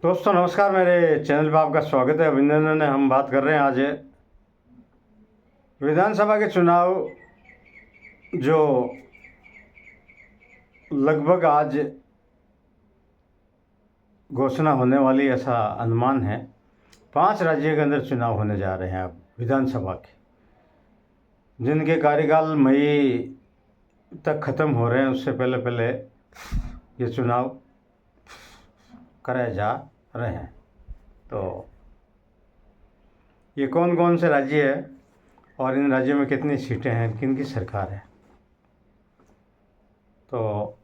दोस्तों नमस्कार, मेरे चैनल पर आपका स्वागत है। अभिनंदन है। हम बात कर रहे हैं आज विधानसभा के चुनाव जो लगभग आज घोषणा होने वाली, ऐसा अनुमान है। 5 राज्यों के अंदर चुनाव होने जा रहे हैं अब विधानसभा के, जिनके कार्यकाल मई तक ख़त्म हो रहे हैं। उससे पहले पहले ये चुनाव कराए जा रहे हैं। तो ये कौन कौन से राज्य है और इन राज्यों में कितनी सीटें हैं, किन की सरकार है। तो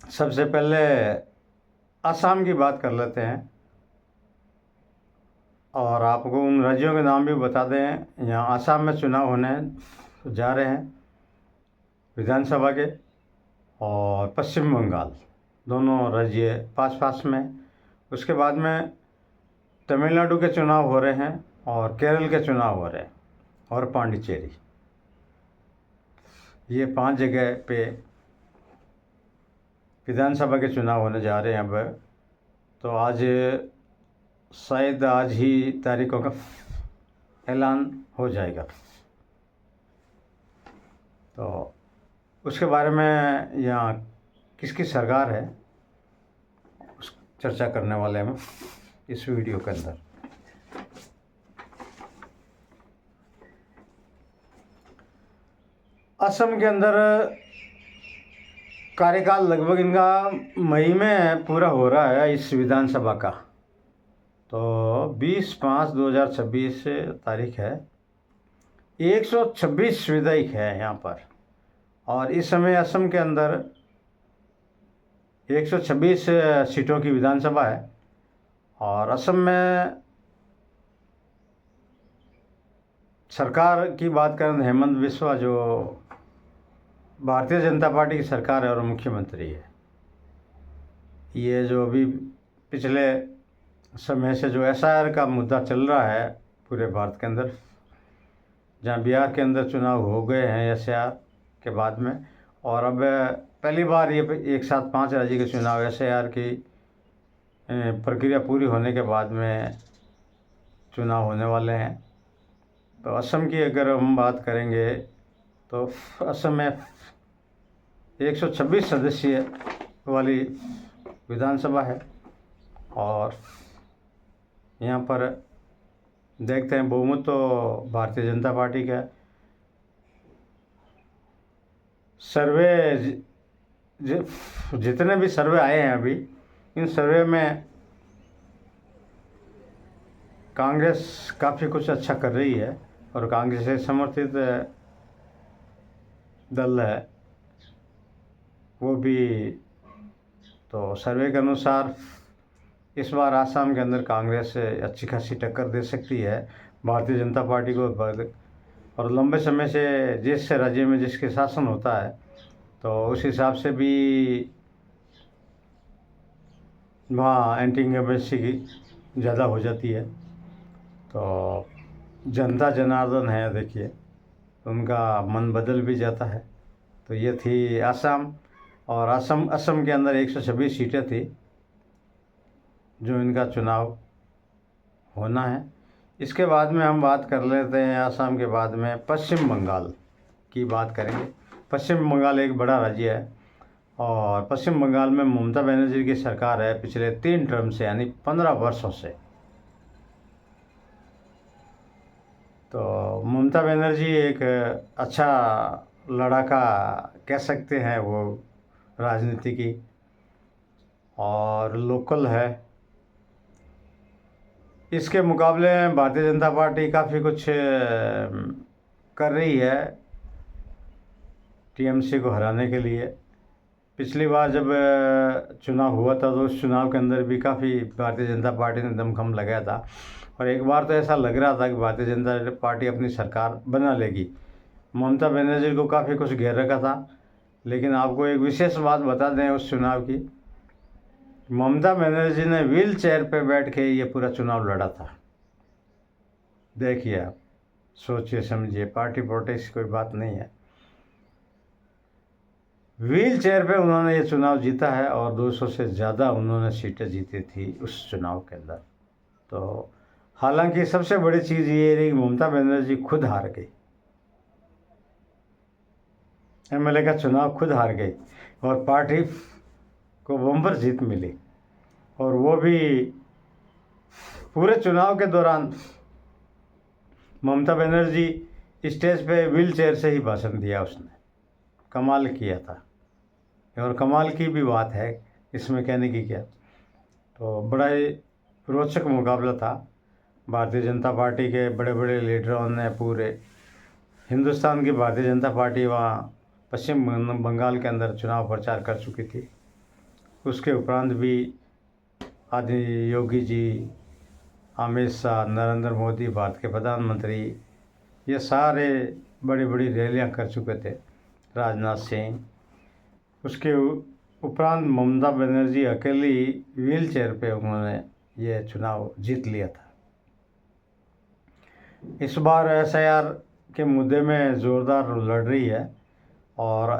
सबसे पहले असम की बात कर लेते हैं और आपको उन राज्यों के नाम भी बता दें। यहाँ असम में चुनाव होने जा रहे हैं विधानसभा के, और पश्चिम बंगाल, दोनों राज्य पास पास में। उसके बाद में तमिलनाडु के चुनाव हो रहे हैं और केरल के चुनाव हो रहे हैं और पांडिचेरी। ये 5 जगह पे विधानसभा के चुनाव होने जा रहे हैं अब। तो आज शायद आज ही तारीखों का ऐलान हो जाएगा। तो उसके बारे में यहाँ किसकी सरकार है उस चर्चा करने वाले हैं इस वीडियो के अंदर। असम के अंदर कार्यकाल लगभग इनका मई में पूरा हो रहा है इस विधानसभा का। तो 20/5/2026 तारीख है। 126 विधायक है यहाँ पर, और इस समय असम के अंदर 126 सीटों की विधानसभा है। और असम में सरकार की बात करें तो हेमंत बिस्वा, जो भारतीय जनता पार्टी की सरकार है और मुख्यमंत्री है। ये जो अभी पिछले समय से जो एसआईआर का मुद्दा चल रहा है पूरे भारत के अंदर, जहाँ बिहार के अंदर चुनाव हो गए हैं एसआईआर के बाद में, और अब पहली बार ये एक साथ 5 राज्य के चुनाव एसआईआर की प्रक्रिया पूरी होने के बाद में चुनाव होने वाले हैं। तो असम की अगर हम बात करेंगे तो असम में 126 सदस्य वाली विधानसभा है। और यहाँ पर देखते हैं बहुमत तो भारतीय जनता पार्टी का है। सर्वे जितने भी सर्वे आए हैं अभी, इन सर्वे में कांग्रेस काफ़ी कुछ अच्छा कर रही है, और कांग्रेस से समर्थित दल है वो भी। तो सर्वे के अनुसार इस बार आसाम के अंदर कांग्रेस अच्छी खासी टक्कर दे सकती है भारतीय जनता पार्टी को। और लंबे समय से जिस राज्य में जिसके शासन होता है, तो उस हिसाब से भी वहाँ एंटी इनकम्बेंसी की ज़्यादा हो जाती है। तो जनता जनार्दन है, देखिए उनका मन बदल भी जाता है। तो ये थी आसाम। और असम के अंदर 126 सीटें थी जो इनका चुनाव होना है। इसके बाद में हम बात कर लेते हैं आसाम के बाद में पश्चिम बंगाल की बात करेंगे। पश्चिम बंगाल एक बड़ा राज्य है, और पश्चिम बंगाल में ममता बनर्जी की सरकार है पिछले 3 टर्म से, यानी 15 वर्षों से। तो ममता बनर्जी एक अच्छा लड़ाका कह सकते हैं वो राजनीति की, और लोकल है। इसके मुकाबले में भारतीय जनता पार्टी काफ़ी कुछ कर रही है टीएमसी को हराने के लिए। पिछली बार जब चुनाव हुआ था तो उस चुनाव के अंदर भी काफ़ी भारतीय जनता पार्टी ने दमखम लगाया था, और एक बार तो ऐसा लग रहा था कि भारतीय जनता पार्टी अपनी सरकार बना लेगी। ममता बनर्जी को काफ़ी कुछ घेर रखा था। लेकिन आपको एक विशेष बात बता दें उस चुनाव की, ममता बनर्जी ने व्हील चेयर पर बैठ के ये पूरा चुनाव लड़ा था। देखिए आप, सोचिए समझिए, पार्टी पॉलिटिक्स कोई बात नहीं है। व्हील चेयर पे उन्होंने ये चुनाव जीता है और 200 से ज़्यादा उन्होंने सीटें जीती थी उस चुनाव के अंदर। तो हालांकि सबसे बड़ी चीज़ ये रही कि ममता बनर्जी खुद हार गई, एमएलए का चुनाव खुद हार गई और पार्टी को बम्पर जीत मिली। और वो भी पूरे चुनाव के दौरान ममता बनर्जी स्टेज पे व्हील चेयर से ही भाषण दिया उसने, कमाल किया था। और कमाल की भी बात है, इसमें कहने की क्या। तो बड़ा ही रोचक मुकाबला था। भारतीय जनता पार्टी के बड़े बड़े लीडरों ने, पूरे हिंदुस्तान की भारतीय जनता पार्टी वहाँ पश्चिम बंगाल के अंदर चुनाव प्रचार कर चुकी थी। उसके उपरांत भी आदि योगी जी, अमित शाह, नरेंद्र मोदी, भारत के प्रधानमंत्री, ये सारे बड़ी बड़ी रैलियां कर चुके थे, राजनाथ सिंह। उसके उपरांत ममता बनर्जी अकेली व्हील चेयर पे उन्होंने ये चुनाव जीत लिया था। इस बार एसआईआर के मुद्दे में ज़ोरदार लड़ रही है और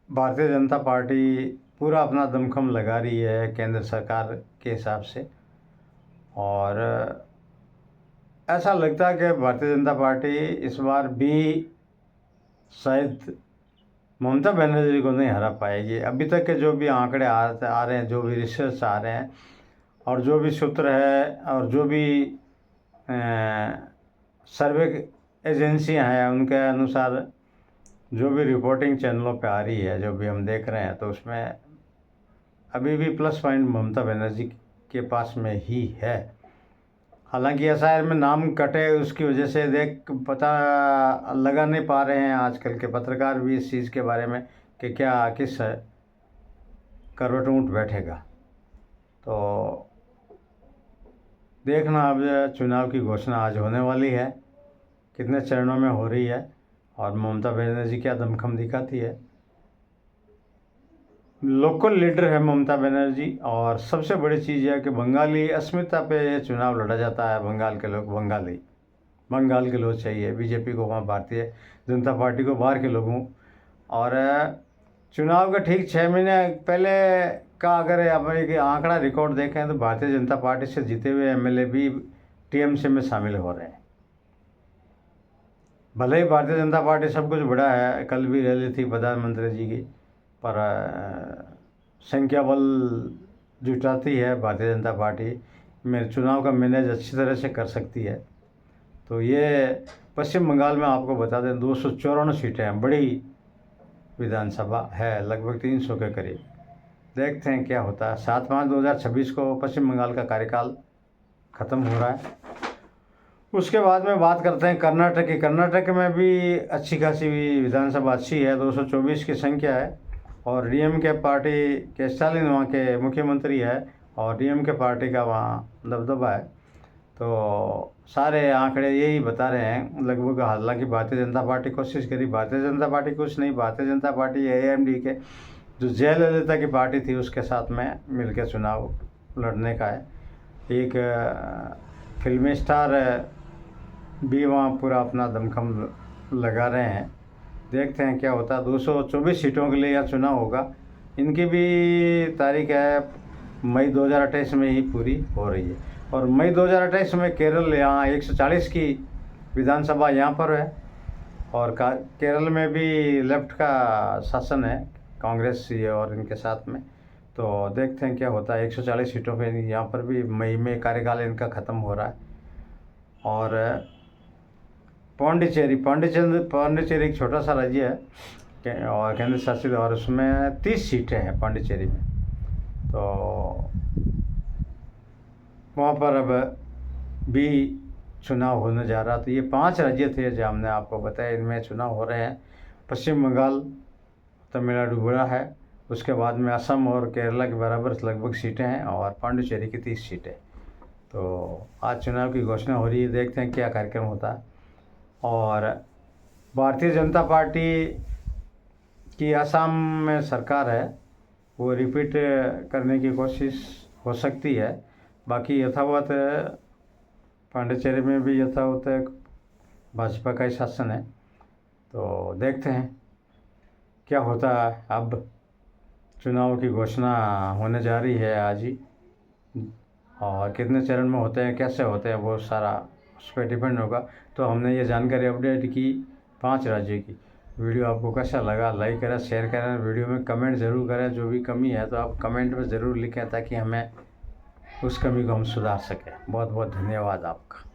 भारतीय जनता पार्टी पूरा अपना दमखम लगा रही है केंद्र सरकार के हिसाब से। और ऐसा लगता है कि भारतीय जनता पार्टी इस बार भी शायद ममता बनर्जी को नहीं हरा पाएगी। अभी तक के जो भी आंकड़े आ रहे हैं, जो भी रिसर्च आ रहे हैं और जो भी सूत्र है और जो भी सर्वे एजेंसियां हैं, उनके अनुसार जो भी रिपोर्टिंग चैनलों पे आ रही है, जो भी हम देख रहे हैं, तो उसमें अभी भी प्लस पॉइंट ममता बनर्जी के पास में ही है। हालांकि एसआईआर में नाम कटे, उसकी वजह से पता लगा नहीं पा रहे हैं आजकल के पत्रकार भी इस चीज़ के बारे में कि क्या किस करवट ऊँट बैठेगा। तो देखना, अब चुनाव की घोषणा आज होने वाली है, कितने चरणों में हो रही है और ममता बनर्जी क्या दमखम दिखाती है। लोकल लीडर है ममता बनर्जी और सबसे बड़ी चीज़ है कि बंगाली अस्मिता पे ये चुनाव लड़ा जाता है। बंगाल के लोग बंगाल के लोग चाहिए बीजेपी को, वहाँ भारतीय जनता पार्टी को बाहर के लोगों। और चुनाव के ठीक 6 महीने पहले का अगर आप एक आंकड़ा रिकॉर्ड देखें तो भारतीय जनता पार्टी से जीते हुए एमएलए भी टीएमसी में शामिल हो रहे हैं। भले ही भारतीय जनता पार्टी सब कुछ बड़ा है, कल भी रैली थी प्रधानमंत्री जी की, पर संख्या बल जुटाती है भारतीय जनता पार्टी में, चुनाव का मैनेज अच्छी तरह से कर सकती है। तो ये पश्चिम बंगाल में आपको बता दें 254 सीटें हैं, बड़ी विधानसभा है, लगभग 300 के करीब। देखते हैं क्या होता है। 7/5/2026 को पश्चिम बंगाल का कार्यकाल ख़त्म हो रहा है। उसके बाद में बात करते हैं कर्नाटक की। कर्नाटक में भी अच्छी खासी विधानसभा अच्छी है, 224 की संख्या है और डीएमके पार्टी के स्टालिन वहाँ के मुख्यमंत्री है और डीएमके पार्टी का वहाँ दबदबा है। तो सारे आंकड़े यही बता रहे हैं लगभग। हालांकि भारतीय जनता पार्टी कोशिश करी, भारतीय जनता पार्टी कुछ नहीं, भारतीय जनता पार्टी एआईएमडी के जो जयललिता की पार्टी थी उसके साथ में मिलकर चुनाव लड़ने का है। एक फिल्मी स्टार भी वहाँ पूरा अपना दमखम लगा रहे हैं। देखते हैं क्या होता है। 224 सीटों के लिए यह चुनाव होगा। इनकी भी तारीख है मई 2028 में ही पूरी हो रही है और मई 2028 में केरल, यहाँ 140 की विधानसभा यहाँ पर है और केरल में भी लेफ्ट का शासन है, कांग्रेस और इनके साथ में। तो देखते हैं क्या होता है। 140 सीटों पे यहाँ पर भी मई में कार्यकाल इनका ख़त्म हो रहा है। और पांडिचेरी एक छोटा सा राज्य है और केंद्र शासित, और उसमें 30 सीटें हैं पांडिचेरी में। तो वहाँ पर अब भी चुनाव होने जा रहा। तो ये 5 राज्य थे जो हमने आपको बताया, इनमें चुनाव हो रहे हैं। पश्चिम बंगाल, तमिलनाडु बड़ा है, उसके बाद में असम और केरला के बराबर लगभग सीटें हैं और पांडिचेरी की 30 सीटें। तो आज चुनाव की घोषणा हो रही है, देखते हैं क्या कार्यक्रम होता है। और भारतीय जनता पार्टी की असम में सरकार है, वो रिपीट करने की कोशिश हो सकती है। बाकी यथावत पांडिचेरी में भी यथावत भाजपा का ही शासन है। तो देखते हैं क्या होता है। अब चुनाव की घोषणा होने जा रही है आज ही, और कितने चरण में होते हैं, कैसे होते हैं, वो सारा उस पर डिपेंड होगा। तो हमने ये जानकारी अपडेट की 5 राज्यों की। वीडियो आपको कैसा लगा, लाइक करें, शेयर करें, वीडियो में कमेंट ज़रूर करें। जो भी कमी है तो आप कमेंट में ज़रूर लिखें, ताकि हमें उस कमी को हम सुधार सकें। बहुत बहुत धन्यवाद आपका।